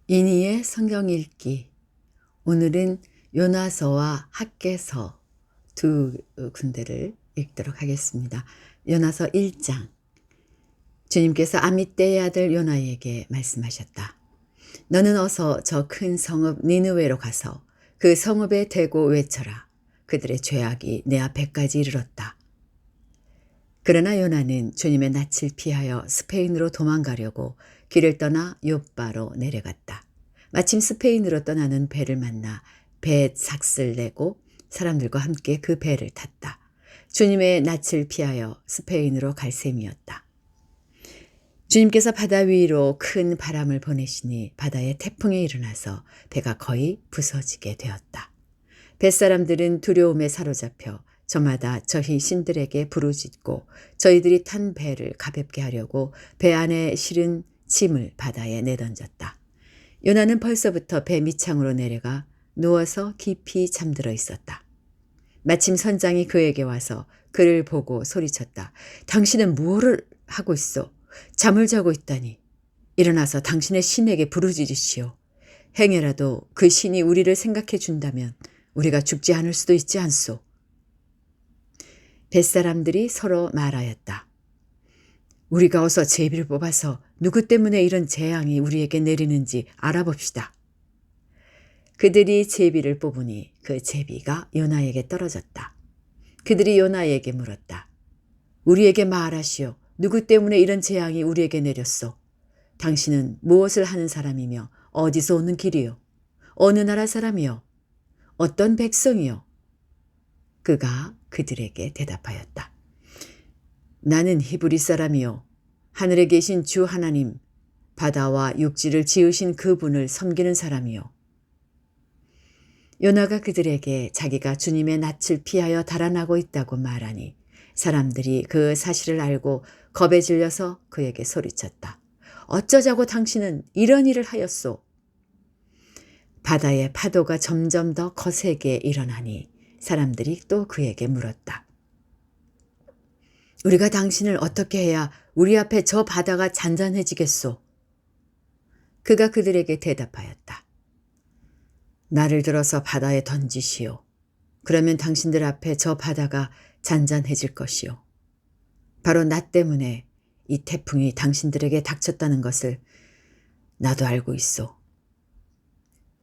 이니의 성경 읽기. 오늘은 요나서와 학개서 두 군데를 읽도록 하겠습니다. 요나서 1장. 주님께서 아미떼의 아들 요나에게 말씀하셨다. 너는 어서 저 큰 성읍 니느웨로 가서 그 성읍에 대고 외쳐라. 그들의 죄악이 내 앞에까지 이르렀다. 그러나 요나는 주님의 낯을 피하여 스페인으로 도망가려고 길을 떠나 욥바로 내려갔다. 마침 스페인으로 떠나는 배를 만나 배 삭슬 내고 사람들과 함께 그 배를 탔다. 주님의 낯을 피하여 스페인으로 갈 셈이었다. 주님께서 바다 위로 큰 바람을 보내시니 바다에 태풍이 일어나서 배가 거의 부서지게 되었다. 뱃사람들은 두려움에 사로잡혀 저마다 저희 신들에게 부르짖고 저희들이 탄 배를 가볍게 하려고 배 안에 실은 짐을 바다에 내던졌다. 요나는 벌써부터 배 밑창으로 내려가 누워서 깊이 잠들어 있었다. 마침 선장이 그에게 와서 그를 보고 소리쳤다. 당신은 무엇을 하고 있어? 잠을 자고 있다니. 일어나서 당신의 신에게 부르짖으시오. 행여라도 그 신이 우리를 생각해 준다면 우리가 죽지 않을 수도 있지 않소. 뱃사람들이 서로 말하였다. 우리가 어서 제비를 뽑아서 누구 때문에 이런 재앙이 우리에게 내리는지 알아봅시다. 그들이 제비를 뽑으니 그 제비가 요나에게 떨어졌다. 그들이 요나에게 물었다. 우리에게 말하시오. 누구 때문에 이런 재앙이 우리에게 내렸소? 당신은 무엇을 하는 사람이며 어디서 오는 길이요? 어느 나라 사람이요? 어떤 백성이요? 그가 그들에게 대답하였다. 나는 히브리 사람이요. 하늘에 계신 주 하나님, 바다와 육지를 지으신 그분을 섬기는 사람이요. 요나가 그들에게 자기가 주님의 낯을 피하여 달아나고 있다고 말하니 사람들이 그 사실을 알고 겁에 질려서 그에게 소리쳤다. 어쩌자고 당신은 이런 일을 하였소? 바다의 파도가 점점 더 거세게 일어나니 사람들이 또 그에게 물었다. 우리가 당신을 어떻게 해야 우리 앞에 저 바다가 잔잔해지겠소? 그가 그들에게 대답하였다. 나를 들어서 바다에 던지시오. 그러면 당신들 앞에 저 바다가 잔잔해질 것이오. 바로 나 때문에 이 태풍이 당신들에게 닥쳤다는 것을 나도 알고 있소.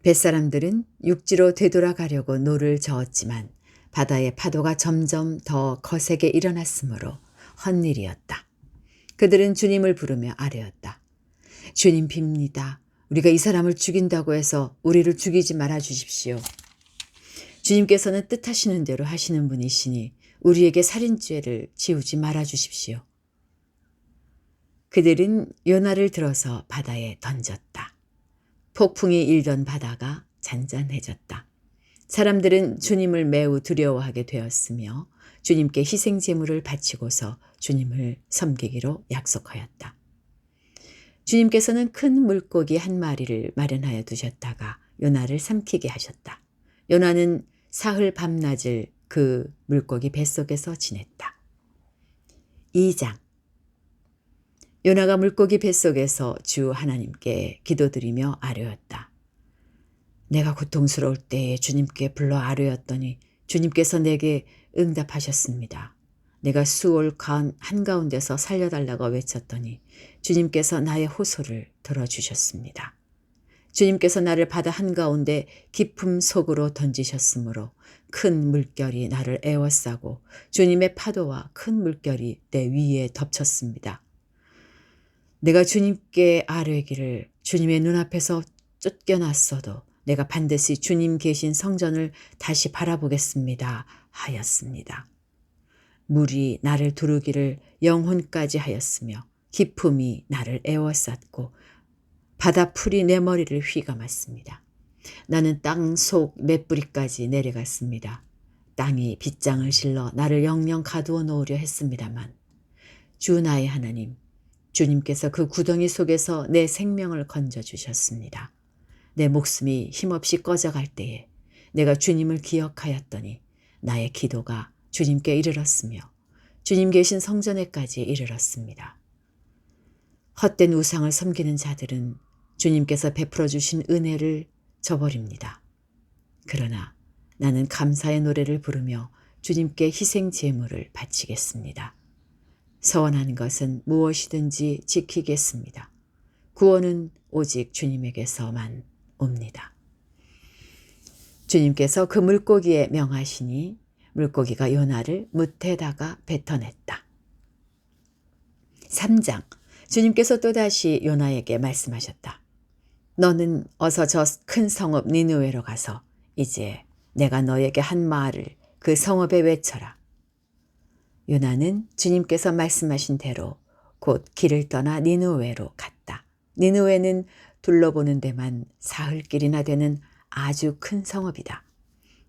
뱃사람들은 육지로 되돌아가려고 노를 저었지만 바다의 파도가 점점 더 거세게 일어났으므로 헛일이었다. 그들은 주님을 부르며 아뢰었다. 주님 빕니다. 우리가 이 사람을 죽인다고 해서 우리를 죽이지 말아 주십시오. 주님께서는 뜻하시는 대로 하시는 분이시니 우리에게 살인죄를 지우지 말아 주십시오. 그들은 요나를 들어서 바다에 던졌다. 폭풍이 일던 바다가 잔잔해졌다. 사람들은 주님을 매우 두려워하게 되었으며 주님께 희생 제물을 바치고서 주님을 섬기기로 약속하였다. 주님께서는 큰 물고기 한 마리를 마련하여 두셨다가 요나를 삼키게 하셨다. 요나는 사흘 밤낮을 그 물고기 뱃속에서 지냈다. 2장. 요나가 물고기 뱃속에서 주 하나님께 기도드리며 아뢰었다. 내가 고통스러울 때에 주님께 불러 아뢰었더니 주님께서 내게 응답하셨습니다. 내가 수올 간 한가운데서 살려달라고 외쳤더니 주님께서 나의 호소를 들어주셨습니다. 주님께서 나를 바다 한가운데 깊음 속으로 던지셨으므로 큰 물결이 나를 에워싸고 주님의 파도와 큰 물결이 내 위에 덮쳤습니다. 내가 주님께 아뢰기를 주님의 눈앞에서 쫓겨났어도 내가 반드시 주님 계신 성전을 다시 바라보겠습니다 하였습니다. 물이 나를 두르기를 영혼까지 하였으며 깊음이 나를 에워쌌고 바다 풀이 내 머리를 휘감았습니다. 나는 땅 속 맷뿌리까지 내려갔습니다. 땅이 빗장을 실러 나를 영영 가두어 놓으려 했습니다만 주 나의 하나님, 주님께서 그 구덩이 속에서 내 생명을 건져주셨습니다. 내 목숨이 힘없이 꺼져갈 때에 내가 주님을 기억하였더니 나의 기도가 주님께 이르렀으며 주님 계신 성전에까지 이르렀습니다. 헛된 우상을 섬기는 자들은 주님께서 베풀어 주신 은혜를 저버립니다. 그러나 나는 감사의 노래를 부르며 주님께 희생 제물을 바치겠습니다. 서원한 것은 무엇이든지 지키겠습니다. 구원은 오직 주님에게서만 옵니다. 주님께서 그 물고기에 명하시니 물고기가 요나를 뭇에다가 뱉어냈다. 3장. 주님께서 또다시 요나에게 말씀하셨다. 너는 어서 저 큰 성읍 니느웨로 가서 이제 내가 너에게 한 말을 그 성읍에 외쳐라. 요나는 주님께서 말씀하신 대로 곧 길을 떠나 니느웨로 갔다. 니느웨는 둘러보는 데만 사흘길이나 되는 아주 큰 성읍이다.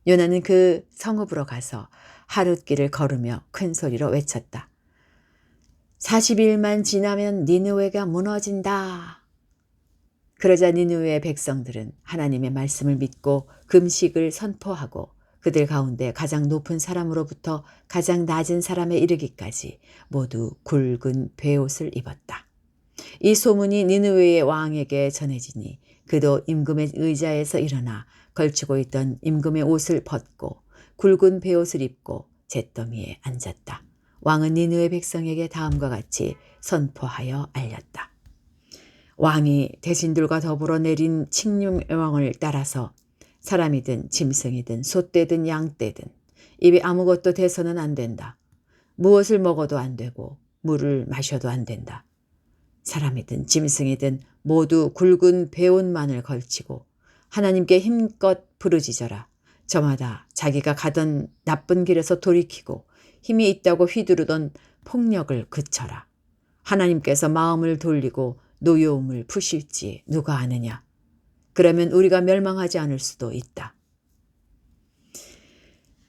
요나는 그 성읍으로 가서 하룻길을 걸으며 큰 소리로 외쳤다. 40일만 지나면 니느웨가 무너진다. 그러자 니느웨의 백성들은 하나님의 말씀을 믿고 금식을 선포하고 그들 가운데 가장 높은 사람으로부터 가장 낮은 사람에 이르기까지 모두 굵은 베옷을 입었다. 이 소문이 니느웨의 왕에게 전해지니 그도 임금의 의자에서 일어나 걸치고 있던 임금의 옷을 벗고 굵은 베옷을 입고 잿더미에 앉았다. 왕은 니느웨 백성에게 다음과 같이 선포하여 알렸다. 왕이 대신들과 더불어 내린 칙령령을 따라서 사람이든 짐승이든 소떼든 양떼든 입에 아무것도 대서는 안 된다. 무엇을 먹어도 안 되고 물을 마셔도 안 된다. 사람이든 짐승이든 모두 굵은 베옷만을 걸치고 하나님께 힘껏 부르짖어라. 저마다 자기가 가던 나쁜 길에서 돌이키고 힘이 있다고 휘두르던 폭력을 그쳐라. 하나님께서 마음을 돌리고 노여움을 푸실지 누가 아느냐. 그러면 우리가 멸망하지 않을 수도 있다.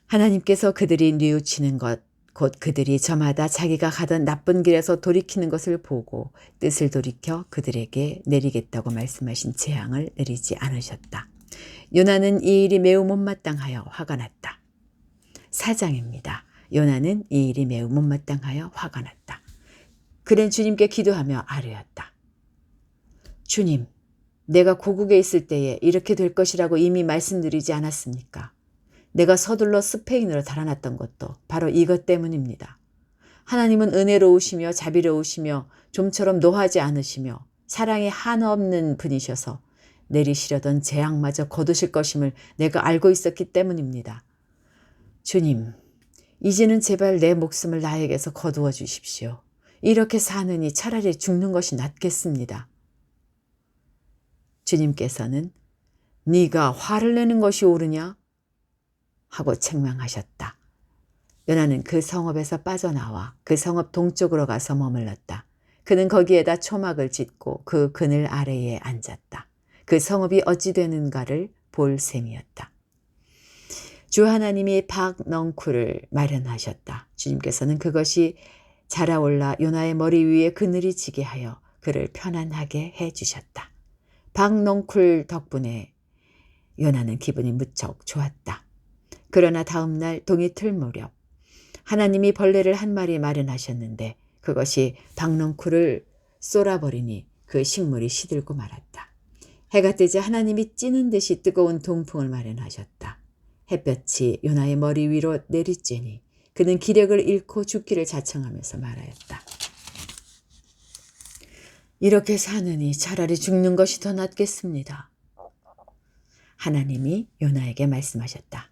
하나님께서 그들이 뉘우치는 것, 곧 그들이 저마다 자기가 가던 나쁜 길에서 돌이키는 것을 보고 뜻을 돌이켜 그들에게 내리겠다고 말씀하신 재앙을 내리지 않으셨다. 요나는 이 일이 매우 못마땅하여 화가 났다. 4장입니다. 요나는 이 일이 매우 못마땅하여 화가 났다. 그는 주님께 기도하며 아뢰었다. 주님, 내가 고국에 있을 때에 이렇게 될 것이라고 이미 말씀드리지 않았습니까? 내가 서둘러 스페인으로 달아났던 것도 바로 이것 때문입니다. 하나님은 은혜로우시며 자비로우시며 좀처럼 노하지 않으시며 사랑이 한없는 분이셔서 내리시려던 재앙마저 거두실 것임을 내가 알고 있었기 때문입니다. 주님, 이제는 제발 내 목숨을 나에게서 거두어 주십시오. 이렇게 사느니 차라리 죽는 것이 낫겠습니다. 주님께서는 네가 화를 내는 것이 옳으냐? 하고 책망하셨다. 요나는 그 성읍에서 빠져나와 그 성읍 동쪽으로 가서 머물렀다. 그는 거기에다 초막을 짓고 그 그늘 아래에 앉았다. 그 성읍이 어찌 되는가를 볼 셈이었다. 주 하나님이 박넝쿨을 마련하셨다. 주님께서는 그것이 자라올라 요나의 머리 위에 그늘이 지게 하여 그를 편안하게 해주셨다. 박넝쿨 덕분에 요나는 기분이 무척 좋았다. 그러나 다음 날 동이 틀 무렵 하나님이 벌레를 한 마리 마련하셨는데 그것이 박넝쿨을 쏠아버리니 그 식물이 시들고 말았다. 해가 뜨자 하나님이 찌는 듯이 뜨거운 동풍을 마련하셨다. 햇볕이 요나의 머리 위로 내리쬐니 그는 기력을 잃고 죽기를 자청하면서 말하였다. 이렇게 사느니 차라리 죽는 것이 더 낫겠습니다. 하나님이 요나에게 말씀하셨다.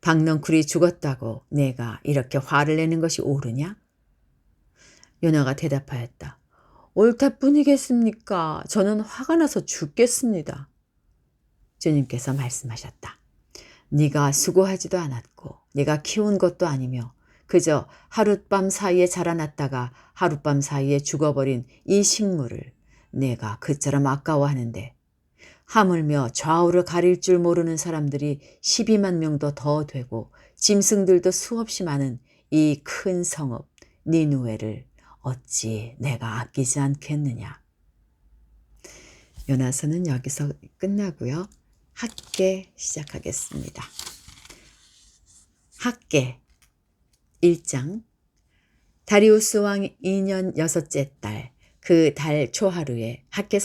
박넝쿨이 죽었다고 내가 이렇게 화를 내는 것이 옳으냐? 요나가 대답하였다. 옳다 뿐이겠습니까? 저는 화가 나서 죽겠습니다. 주님께서 말씀하셨다. 네가 수고하지도 않았고 네가 키운 것도 아니며 그저 하룻밤 사이에 자라났다가 하룻밤 사이에 죽어버린 이 식물을 내가 그처럼 아까워하는데 하물며 좌우를 가릴 줄 모르는 사람들이 12만 명도 더 되고 짐승들도 수없이 많은 이 큰 성읍 니느웨를 어찌 내가 아끼지 않겠느냐. 요나서는 여기서 끝나고요. 학계 시작하겠습니다. 학계 1장 다리우스 왕 2년 6째 달 그 달 초하루에 학개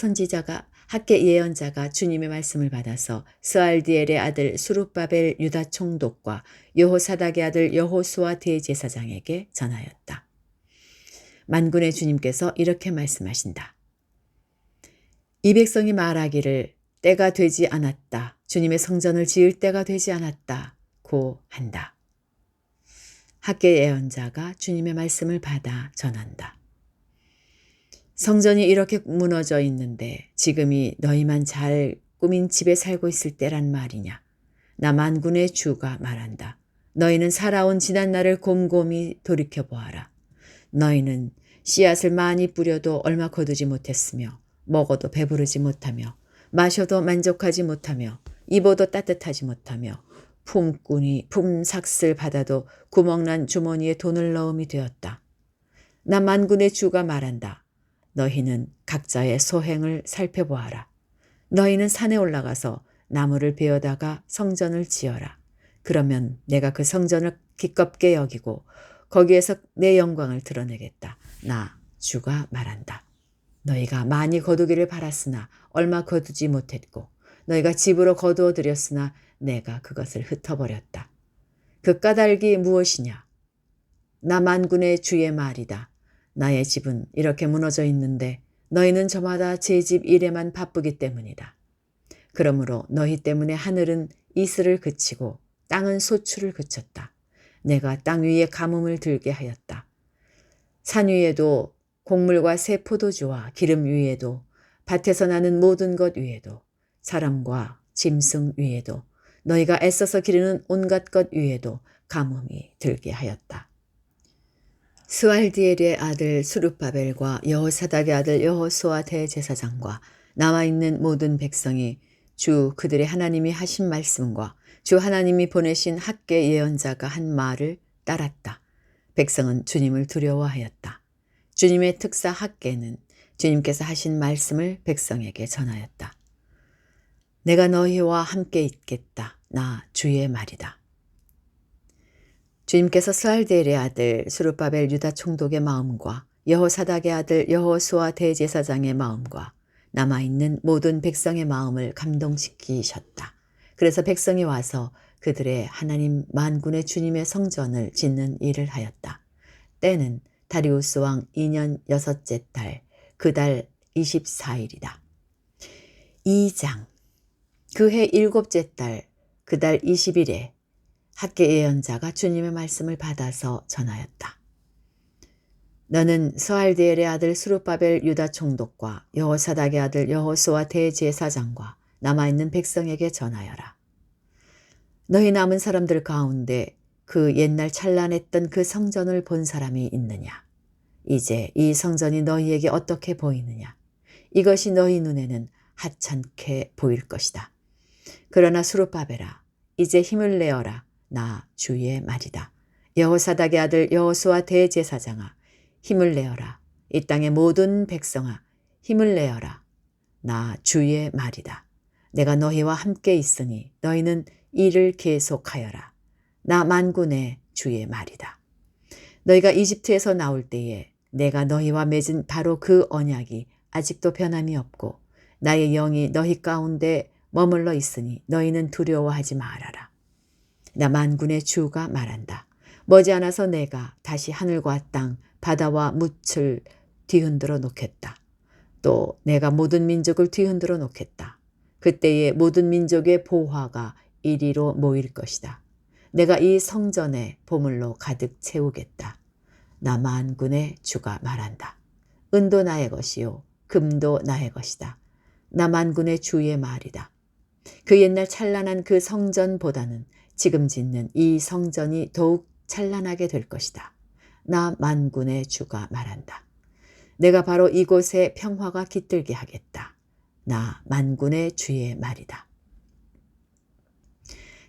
예언자가 주님의 말씀을 받아서 스알디엘의 아들 수룹바벨 유다 총독과 여호사닥의 아들 여호수아 대제사장에게 전하였다. 만군의 주님께서 이렇게 말씀하신다. 이 백성이 말하기를 때가 되지 않았다. 주님의 성전을 지을 때가 되지 않았다. 고 한다. 학개 예언자가 주님의 말씀을 받아 전한다. 성전이 이렇게 무너져 있는데 지금이 너희만 잘 꾸민 집에 살고 있을 때란 말이냐. 나 만군의 주가 말한다. 너희는 살아온 지난날을 곰곰이 돌이켜보아라. 너희는 씨앗을 많이 뿌려도 얼마 거두지 못했으며 먹어도 배부르지 못하며 마셔도 만족하지 못하며 입어도 따뜻하지 못하며 품삯을 받아도 구멍난 주머니에 돈을 넣음이 되었다. 나 만군의 주가 말한다. 너희는 각자의 소행을 살펴보아라. 너희는 산에 올라가서 나무를 베어다가 성전을 지어라. 그러면 내가 그 성전을 기껍게 여기고 거기에서 내 영광을 드러내겠다. 나 주가 말한다. 너희가 많이 거두기를 바랐으나 얼마 거두지 못했고 너희가 집으로 거두어 들였으나 내가 그것을 흩어버렸다. 그 까닭이 무엇이냐? 나 만군의 주의 말이다. 나의 집은 이렇게 무너져 있는데 너희는 저마다 제 집 일에만 바쁘기 때문이다. 그러므로 너희 때문에 하늘은 이슬을 그치고 땅은 소출을 그쳤다. 내가 땅 위에 가뭄을 들게 하였다. 산 위에도 곡물과 새 포도주와 기름 위에도 밭에서 나는 모든 것 위에도 사람과 짐승 위에도 너희가 애써서 기르는 온갖 것 위에도 가뭄이 들게 하였다. 스알디엘의 아들 수룹바벨과 여호사닥의 아들 여호수아 대제사장과 남아있는 모든 백성이 주 그들의 하나님이 하신 말씀과 주 하나님이 보내신 학개 예언자가 한 말을 따랐다. 백성은 주님을 두려워하였다. 주님의 특사 학개는 주님께서 하신 말씀을 백성에게 전하였다. 내가 너희와 함께 있겠다. 나 주의 말이다. 주님께서 스알디엘의 아들 수룹바벨 유다 총독의 마음과 여호사닥의 아들 여호수아 대제사장의 마음과 남아있는 모든 백성의 마음을 감동시키셨다. 그래서 백성이 와서 그들의 하나님 만군의 주님의 성전을 짓는 일을 하였다. 때는 다리우스 왕 2년 6째 달, 그 달 24일이다. 2장 그해 7째 달, 그 달 20일에 학개 예언자가 주님의 말씀을 받아서 전하였다. 너는 스알디엘의 아들 수룹바벨 유다 총독과 여호사닥의 아들 여호수아 대제사장과 남아있는 백성에게 전하여라. 너희 남은 사람들 가운데 그 옛날 찬란했던 그 성전을 본 사람이 있느냐? 이제 이 성전이 너희에게 어떻게 보이느냐? 이것이 너희 눈에는 하찮게 보일 것이다. 그러나 수룹바벨아, 이제 힘을 내어라. 나 주의 말이다. 여호사닥의 아들 여호수아 대제사장아, 힘을 내어라. 이 땅의 모든 백성아, 힘을 내어라. 나 주의 말이다. 내가 너희와 함께 있으니 너희는 일을 계속하여라. 나 만군의 주의 말이다. 너희가 이집트에서 나올 때에 내가 너희와 맺은 바로 그 언약이 아직도 변함이 없고 나의 영이 너희 가운데 머물러 있으니 너희는 두려워하지 말아라. 나 만군의 주가 말한다. 머지않아서 내가 다시 하늘과 땅, 바다와 묻을 뒤흔들어 놓겠다. 또 내가 모든 민족을 뒤흔들어 놓겠다. 그때에 모든 민족의 보화가 이리로 모일 것이다. 내가 이 성전에 보물로 가득 채우겠다. 나 만군의 주가 말한다. 은도 나의 것이요 금도 나의 것이다. 나 만군의 주의 말이다. 그 옛날 찬란한 그 성전보다는 지금 짓는 이 성전이 더욱 찬란하게 될 것이다. 나 만군의 주가 말한다. 내가 바로 이곳에 평화가 깃들게 하겠다. 나 만군의 주의 말이다.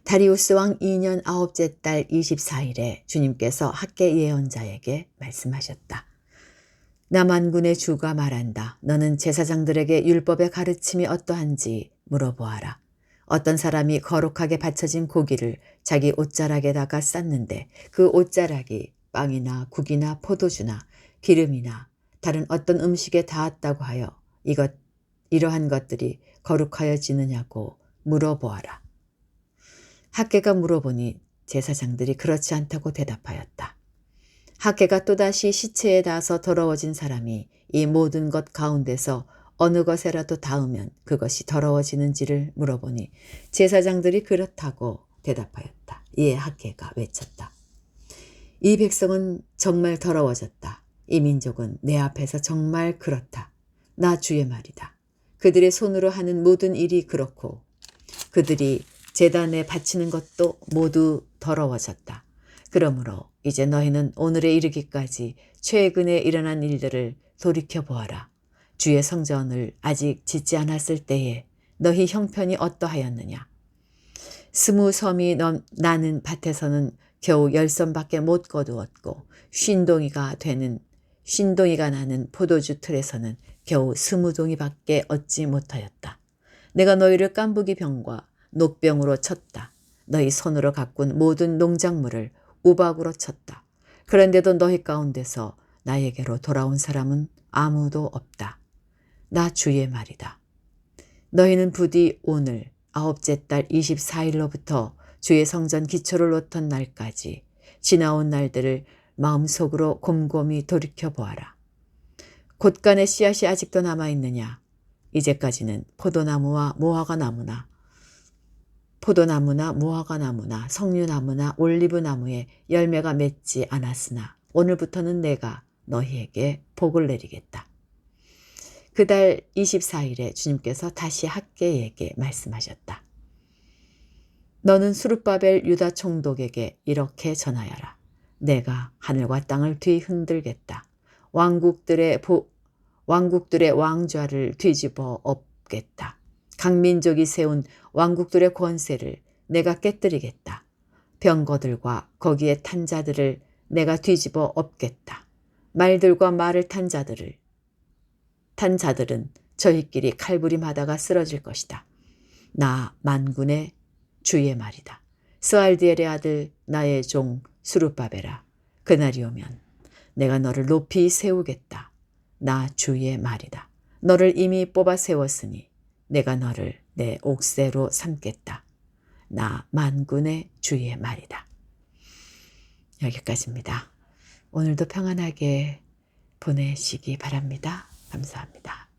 다리우스 왕 2년 9째 달 24일에 주님께서 학개 예언자에게 말씀하셨다. 나 만군의 주가 말한다. 너는 제사장들에게 율법의 가르침이 어떠한지 물어보아라. 어떤 사람이 거룩하게 바쳐진 고기를 자기 옷자락에다가 쌌는데 그 옷자락이 빵이나 국이나 포도주나 기름이나 다른 어떤 음식에 닿았다고 하여 이러한 것들이 거룩하여지느냐고 물어보아라. 학개가 물어보니 제사장들이 그렇지 않다고 대답하였다. 학개가 또다시 시체에 닿아서 더러워진 사람이 이 모든 것 가운데서 어느 것에라도 닿으면 그것이 더러워지는지를 물어보니 제사장들이 그렇다고 대답하였다. 이에 학개가 외쳤다. 이 백성은 정말 더러워졌다. 이 민족은 내 앞에서 정말 그렇다. 나 주의 말이다. 그들의 손으로 하는 모든 일이 그렇고 그들이 제단에 바치는 것도 모두 더러워졌다. 그러므로 이제 너희는 오늘에 이르기까지 최근에 일어난 일들을 돌이켜보아라. 주의 성전을 아직 짓지 않았을 때에 너희 형편이 어떠하였느냐. 20섬이 나는 밭에서는 겨우 10섬밖에 못 거두었고 쉰동이가 나는 포도주 틀에서는 겨우 20동이밖에 얻지 못하였다. 내가 너희를 깐부기 병과 녹병으로 쳤다. 너희 손으로 가꾼 모든 농작물을 우박으로 쳤다. 그런데도 너희 가운데서 나에게로 돌아온 사람은 아무도 없다. 나 주의 말이다. 너희는 부디 오늘 9째 달 24일로부터 주의 성전 기초를 놓던 날까지 지나온 날들을 마음속으로 곰곰이 돌이켜보아라. 곳간의 씨앗이 아직도 남아있느냐? 이제까지는 포도나무나 무화과나무나 석류나무나 올리브나무에 열매가 맺지 않았으나 오늘부터는 내가 너희에게 복을 내리겠다. 그달 24일에 주님께서 다시 학개에게 말씀하셨다. 너는 수룹바벨 유다 총독에게 이렇게 전하여라. 내가 하늘과 땅을 뒤흔들겠다. 왕국들의 왕좌를 뒤집어 엎겠다. 각 민족이 세운 왕국들의 권세를 내가 깨뜨리겠다. 병거들과 거기에 탄 자들을 내가 뒤집어 엎겠다. 말들과 말을 탄 자들은 저희끼리 칼부림하다가 쓰러질 것이다. 나 만군의 주의 말이다. 스알디엘의 아들 나의 종 수룹바벨아, 그날이 오면 내가 너를 높이 세우겠다. 나 주의 말이다. 너를 이미 뽑아 세웠으니 내가 너를 내 옥새로 삼겠다. 나 만군의 주의 말이다. 여기까지입니다. 오늘도 평안하게 보내시기 바랍니다. 감사합니다.